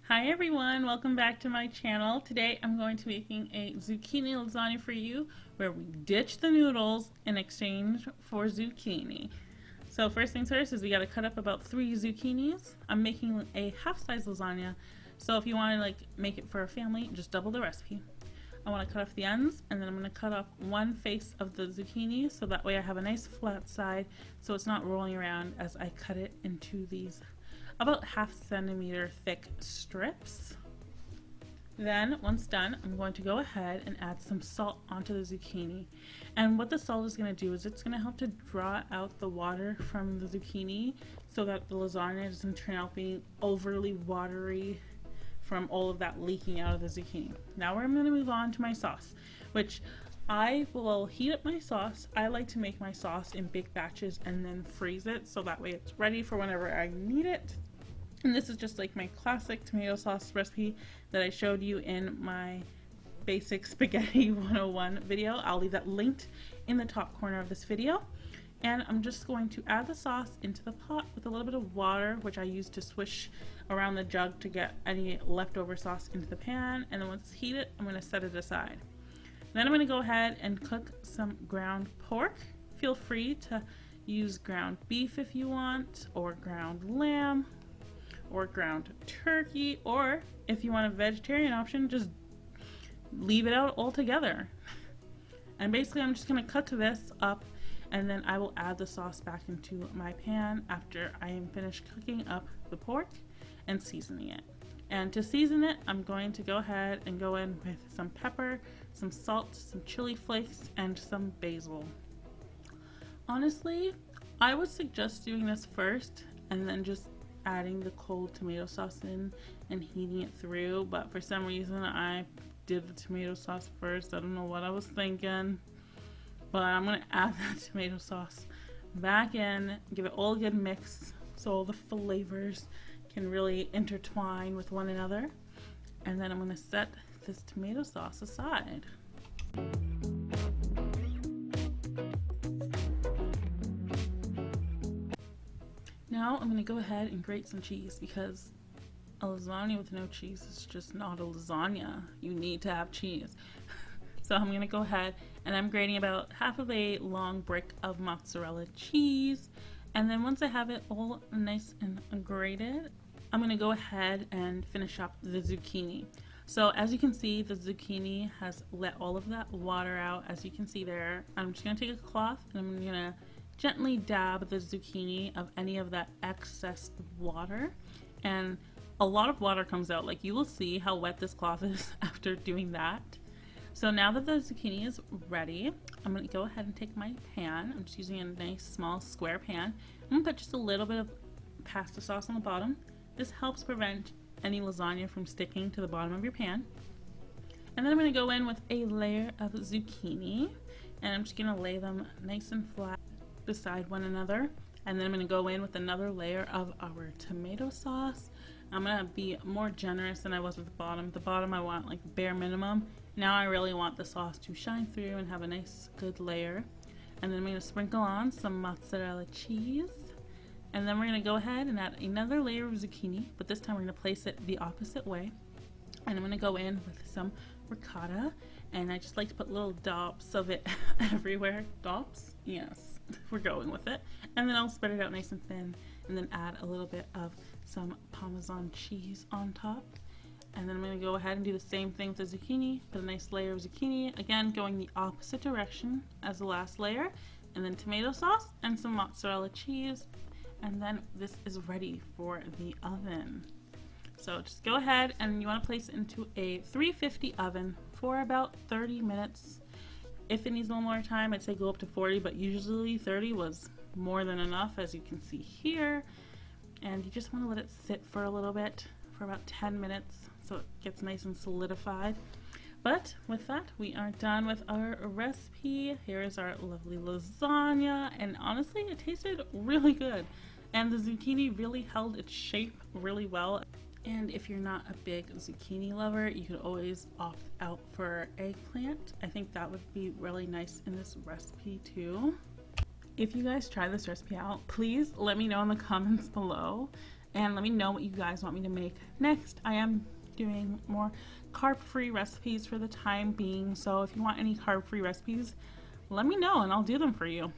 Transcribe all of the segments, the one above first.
Hi everyone, welcome back to my channel. Today I'm going to be making a zucchini lasagna for you where we ditch the noodles in exchange for zucchini. So first things first is we got to cut up about 3 zucchinis. I'm making a half-size lasagna, so if you want to make it for a family, just double the recipe. I want to cut off the ends, and then I'm going to cut off one face of the zucchini so that way I have a nice flat side so it's not rolling around as I cut it into these about 1/2 centimeter thick strips. Then once done, I'm going to go ahead and add some salt onto the zucchini. And what the salt is going to do is it's going to help to draw out the water from the zucchini so that the lasagna doesn't turn out being overly watery from all of that leaking out of the zucchini. Now I'm going to move on to my sauce, which I will heat up my sauce. I like to make my sauce in big batches and then freeze it so that way it's ready for whenever I need it. And this is just like my classic tomato sauce recipe that I showed you in my basic spaghetti 101 video. I'll leave that linked in the top corner of this video. And I'm just going to add the sauce into the pot with a little bit of water, which I use to swish around the jug to get any leftover sauce into the pan. And then once it's heated, I'm going to set it aside. Then I'm going to go ahead and cook some ground pork. Feel free to use ground beef if you want, or ground lamb, or ground turkey, or if you want a vegetarian option, just leave it out altogether. And basically I'm just going to cut this up, and then I will add the sauce back into my pan after I am finished cooking up the pork and seasoning it. And to season it, I'm going to go ahead and go in with some pepper, some salt, some chili flakes, and some basil. Honestly, I would suggest doing this first and then just adding the cold tomato sauce in and heating it through, but for some reason I did the tomato sauce first. I don't know what I was thinking, but I'm going to add that tomato sauce back in, give it all a good mix so all the flavors can really intertwine with one another, and then I'm going to set this tomato sauce aside. Now I'm going to go ahead and grate some cheese, because a lasagna with no cheese is just not a lasagna. You need to have cheese. So I'm going to go ahead and I'm grating about 1/2 of a long brick of mozzarella cheese. And then once I have it all nice and grated, I'm going to go ahead and finish up the zucchini. So as you can see, the zucchini has let all of that water out, as you can see there. I'm just going to take a cloth and I'm going to gently dab the zucchini of any of that excess water, and a lot of water comes out. Like, you will see how wet this cloth is after doing that. So now that the zucchini is ready, I'm going to go ahead and take my pan. I'm just using a nice small square pan. I'm going to put just a little bit of pasta sauce on the bottom. This helps prevent any lasagna from sticking to the bottom of your pan. And then I'm going to go in with a layer of zucchini, and I'm just going to lay them nice and flat beside one another. And then I'm going to go in with another layer of our tomato sauce. I'm going to be more generous than I was with the bottom. The bottom I want like bare minimum. Now I really want the sauce to shine through and have a nice good layer. And then I'm going to sprinkle on some mozzarella cheese. And then we're going to go ahead and add another layer of zucchini, but this time we're going to place it the opposite way. And I'm going to go in with some ricotta, and I just like to put little dots of it everywhere. Dots? Yes, we're going with it. And then I'll spread it out nice and thin, and then add a little bit of some Parmesan cheese on top. And then I'm going to go ahead and do the same thing with the zucchini. Put a nice layer of zucchini, again going the opposite direction as the last layer, and then tomato sauce and some mozzarella cheese. And then this is ready for the oven. So just go ahead and you want to place it into a 350 oven for about 30 minutes. If it needs a little more time, I'd say go up to 40, but usually 30 was more than enough, as you can see here. And you just want to let it sit for a little bit, for about 10 minutes, so it gets nice and solidified. But with that, we are done with our recipe. Here is our lovely lasagna, and honestly, it tasted really good. And the zucchini really held its shape really well. And if you're not a big zucchini lover, you could always opt out for eggplant. I think that would be really nice in this recipe too. If you guys try this recipe out, please let me know in the comments below. and let me know what you guys want me to make next. I am doing more carb-free recipes for the time being, so if you want any carb-free recipes, let me know and I'll do them for you.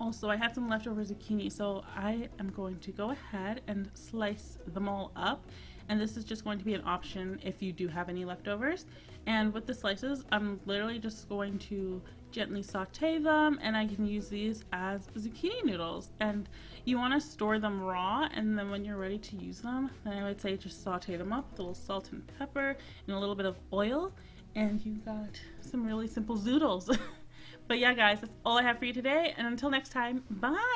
Also, I had some leftover zucchini, so I am going to go ahead and slice them all up. And this is just going to be an option if you do have any leftovers. And with the slices, I'm literally just going to gently saute them, and I can use these as zucchini noodles. And you want to store them raw, and then when you're ready to use them, then I would say just saute them up with a little salt and pepper and a little bit of oil, and you got some really simple zoodles. But yeah, guys, that's all I have for you today, and until next time, bye!